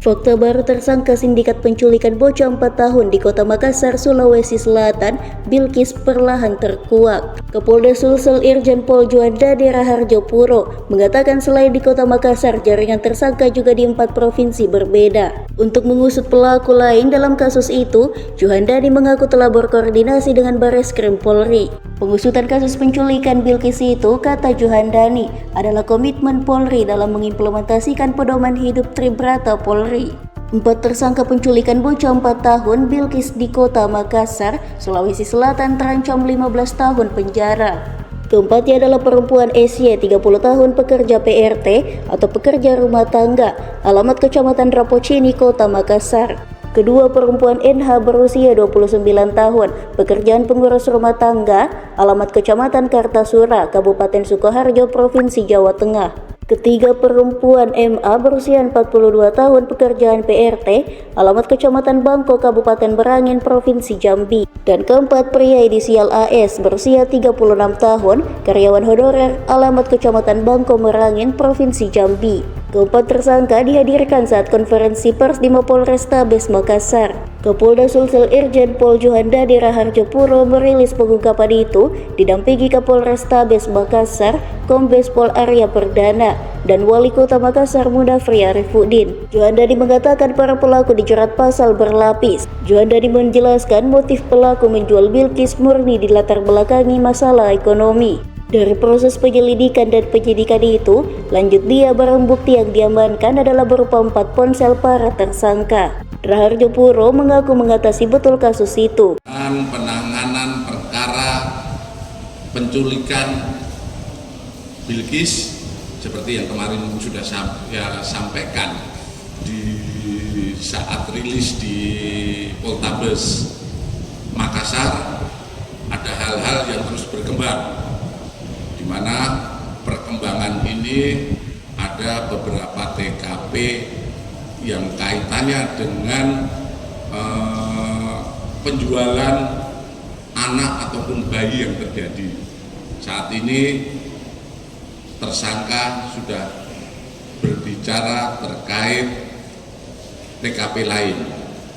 Fakta baru tersangka sindikat penculikan bocah 4 tahun di Kota Makassar, Sulawesi Selatan, Bilqis perlahan terkuak. Kapolda Sulsel Irjen Pol Juanda Raharjo Puro mengatakan selain di Kota Makassar, jaringan tersangka juga di 4 provinsi berbeda. Untuk mengusut pelaku lain dalam kasus itu, Juanda mengaku telah berkoordinasi dengan Bareskrim Polri. Pengusutan kasus penculikan Bilqis itu, kata Juhandani, adalah komitmen Polri dalam mengimplementasikan pedoman hidup Tribrata Polri. 4 tersangka penculikan bocah 4 tahun Bilqis di Kota Makassar, Sulawesi Selatan terancam 15 tahun penjara. Keempatnya adalah perempuan SY 30 tahun pekerja PRT atau pekerja rumah tangga, alamat Kecamatan Rapocini, Kota Makassar. Kedua perempuan NH berusia 29 tahun, pekerjaan pengurus rumah tangga, alamat Kecamatan Kartasura, Kabupaten Sukoharjo, Provinsi Jawa Tengah. Ketiga perempuan MA berusia 42 tahun, pekerjaan PRT, alamat Kecamatan Bangko, Kabupaten Merangin, Provinsi Jambi. Dan keempat pria inisial AS berusia 36 tahun, karyawan honorer, alamat Kecamatan Bangko, Merangin, Provinsi Jambi. Keempat tersangka dihadirkan saat konferensi pers di Mapolrestabes Makassar. Kapolda Sulsel Irjen Pol Juanda Raharjo Puro merilis pengungkapan itu didampingi Kapolrestabes Makassar, Kombes Pol Arya Perdana, dan Wali Kota Makassar Mudafri Arifuddin. Juanda mengatakan para pelaku dijerat pasal berlapis. Juanda menjelaskan motif pelaku menjual Bilqis murni dilatar belakangi masalah ekonomi. Dari proses penyelidikan dan penyidikan itu, lanjut dia barang bukti yang diamankan adalah berupa 4 ponsel para tersangka. Raharjo Puro mengaku mengatasi betul kasus itu. Penanganan perkara penculikan Bilqis seperti yang kemarin sudah saya sampaikan di saat rilis di Poltabes Makassar, ada hal-hal yang terus berkembang, di mana perkembangan ini ada beberapa TKP yang kaitannya dengan penjualan anak ataupun bayi yang terjadi. Saat ini tersangka sudah berbicara terkait TKP lain,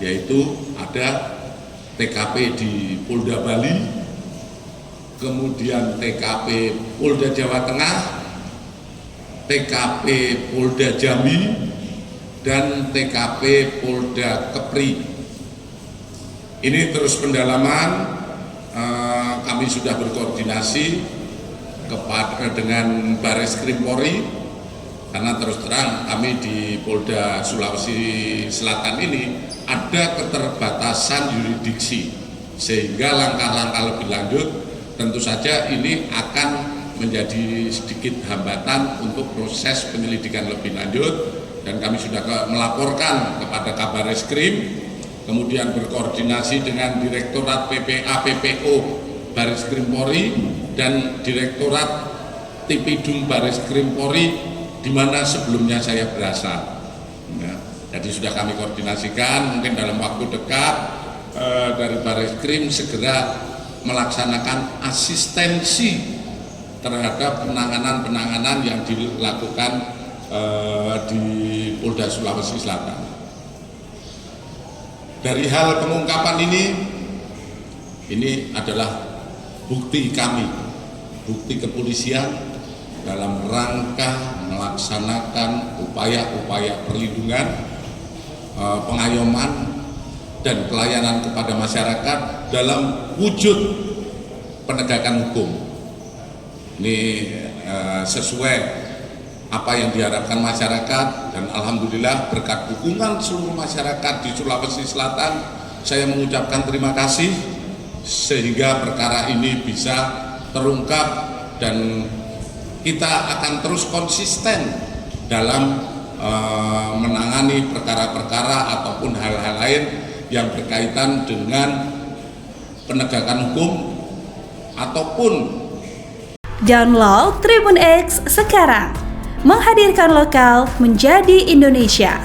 yaitu ada TKP di Polda Bali, kemudian TKP Polda Jawa Tengah, TKP Polda Jambi, dan TKP Polda Kepri. Ini terus pendalaman, kami sudah berkoordinasi dengan Bareskrim Polri, karena terus terang kami di Polda Sulawesi Selatan ini ada keterbatasan yurisdiksi, sehingga langkah-langkah lebih lanjut tentu saja ini akan menjadi sedikit hambatan untuk proses penyelidikan lebih lanjut, dan kami sudah melaporkan kepada Kabar Reskrim, kemudian berkoordinasi dengan Direktorat PPA PPO Bareskrim Polri dan Direktorat Tipidum Bareskrim Polri, di mana sebelumnya saya berasal. Ya, jadi sudah kami koordinasikan, mungkin dalam waktu dekat dari Bareskrim segera melaksanakan asistensi terhadap penanganan yang dilakukan di Polda Sulawesi Selatan. Dari hal pengungkapan ini adalah bukti kami, bukti kepolisian dalam rangka melaksanakan upaya-upaya perlindungan, pengayoman, dan pelayanan kepada masyarakat dalam wujud penegakan hukum. Ini sesuai apa yang diharapkan masyarakat, dan alhamdulillah berkat dukungan seluruh masyarakat di Sulawesi Selatan, saya mengucapkan terima kasih sehingga perkara ini bisa terungkap, dan kita akan terus konsisten dalam menangani perkara-perkara ataupun hal-hal lain yang berkaitan dengan penegakan hukum ataupun. Download Tribun X sekarang, menghadirkan lokal menjadi Indonesia.